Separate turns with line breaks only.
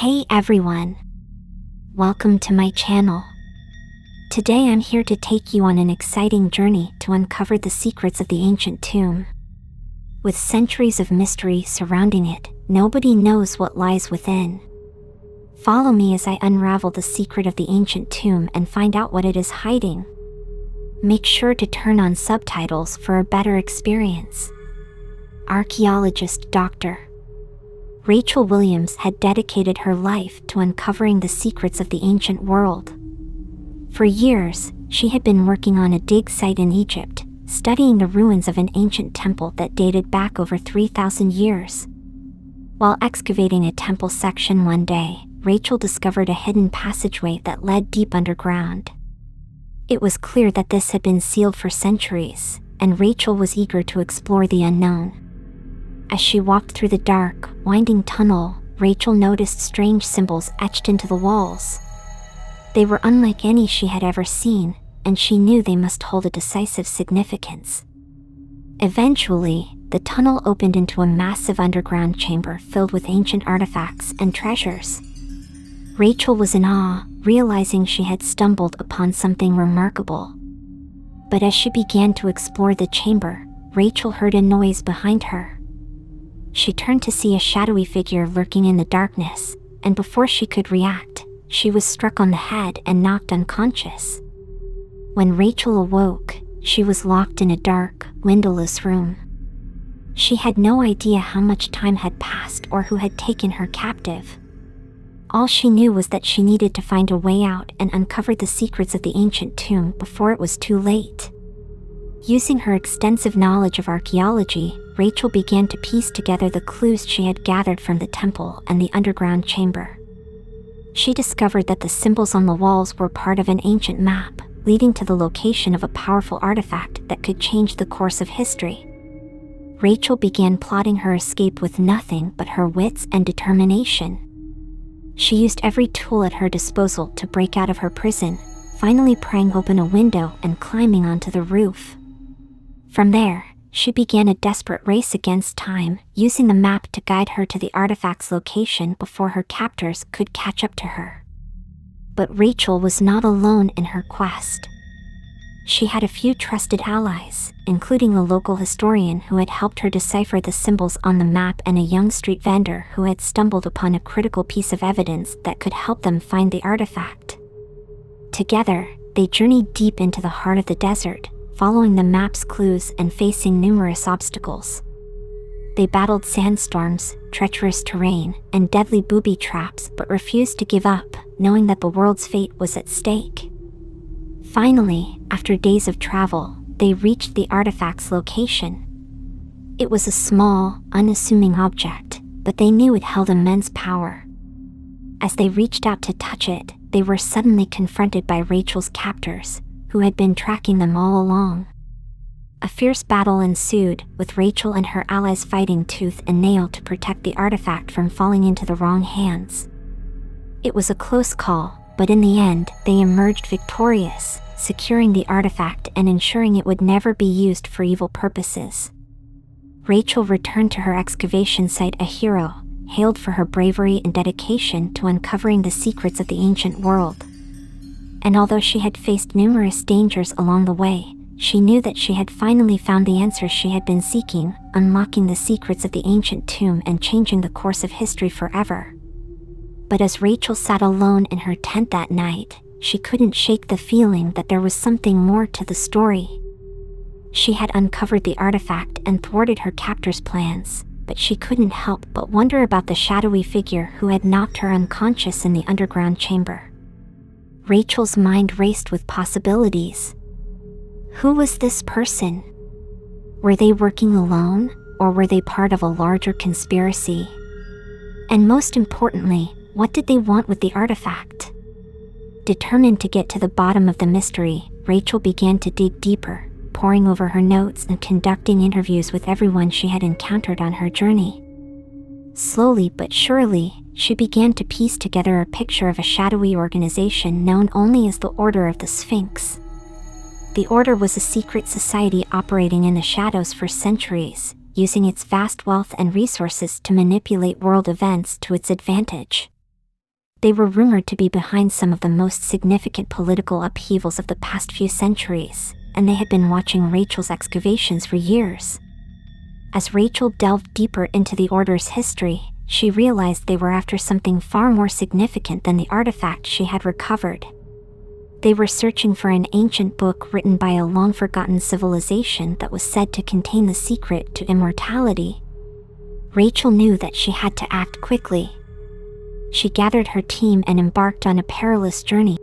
Hey everyone! Welcome to my channel. Today I'm here to take you on an exciting journey to uncover the secrets of the ancient tomb. With centuries of mystery surrounding it, nobody knows what lies within. Follow me as I unravel the secret of the ancient tomb and find out what it is hiding. Make sure to turn on subtitles for a better experience. Archaeologist Dr. Rachel Williams had dedicated her life to uncovering the secrets of the ancient world. For years, she had been working on a dig site in Egypt, studying the ruins of an ancient temple that dated back over 3,000 years. While excavating a temple section one day, Rachel discovered a hidden passageway that led deep underground. It was clear that this had been sealed for centuries, and Rachel was eager to explore the unknown. As she walked through the dark, winding tunnel, Rachel noticed strange symbols etched into the walls. They were unlike any she had ever seen, and she knew they must hold a decisive significance. Eventually, the tunnel opened into a massive underground chamber filled with ancient artifacts and treasures. Rachel was in awe, realizing she had stumbled upon something remarkable. But as she began to explore the chamber, Rachel heard a noise behind her. She turned to see a shadowy figure lurking in the darkness, and before she could react, she was struck on the head and knocked unconscious. When Rachel awoke, she was locked in a dark, windowless room. She had no idea how much time had passed or who had taken her captive. All she knew was that she needed to find a way out and uncover the secrets of the ancient tomb before it was too late. Using her extensive knowledge of archaeology, Rachel began to piece together the clues she had gathered from the temple and the underground chamber. She discovered that the symbols on the walls were part of an ancient map, leading to the location of a powerful artifact that could change the course of history. Rachel began plotting her escape with nothing but her wits and determination. She used every tool at her disposal to break out of her prison, finally prying open a window and climbing onto the roof. From there, she began a desperate race against time, using the map to guide her to the artifact's location before her captors could catch up to her. But Rachel was not alone in her quest. She had a few trusted allies, including a local historian who had helped her decipher the symbols on the map and a young street vendor who had stumbled upon a critical piece of evidence that could help them find the artifact. Together, they journeyed deep into the heart of the desert, following the map's clues and facing numerous obstacles. They battled sandstorms, treacherous terrain, and deadly booby traps but refused to give up, knowing that the world's fate was at stake. Finally, after days of travel, they reached the artifact's location. It was a small, unassuming object, but they knew it held immense power. As they reached out to touch it, they were suddenly confronted by Rachel's captors, who had been tracking them all along. A fierce battle ensued, with Rachel and her allies fighting tooth and nail to protect the artifact from falling into the wrong hands. It was a close call, but in the end, they emerged victorious, securing the artifact and ensuring it would never be used for evil purposes. Rachel returned to her excavation site a hero, hailed for her bravery and dedication to uncovering the secrets of the ancient world. And although she had faced numerous dangers along the way, she knew that she had finally found the answers she had been seeking, unlocking the secrets of the ancient tomb and changing the course of history forever. But as Rachel sat alone in her tent that night, she couldn't shake the feeling that there was something more to the story. She had uncovered the artifact and thwarted her captor's plans, but she couldn't help but wonder about the shadowy figure who had knocked her unconscious in the underground chamber. Rachel's mind raced with possibilities. Who was this person? Were they working alone, or were they part of a larger conspiracy? And most importantly, what did they want with the artifact? Determined to get to the bottom of the mystery, Rachel began to dig deeper, poring over her notes and conducting interviews with everyone she had encountered on her journey. Slowly but surely, she began to piece together a picture of a shadowy organization known only as the Order of the Sphinx. The Order was a secret society operating in the shadows for centuries, using its vast wealth and resources to manipulate world events to its advantage. They were rumored to be behind some of the most significant political upheavals of the past few centuries, and they had been watching Rachel's excavations for years. As Rachel delved deeper into the Order's history, she realized they were after something far more significant than the artifact she had recovered. They were searching for an ancient book written by a long-forgotten civilization that was said to contain the secret to immortality. Rachel knew that she had to act quickly. She gathered her team and embarked on a perilous journey,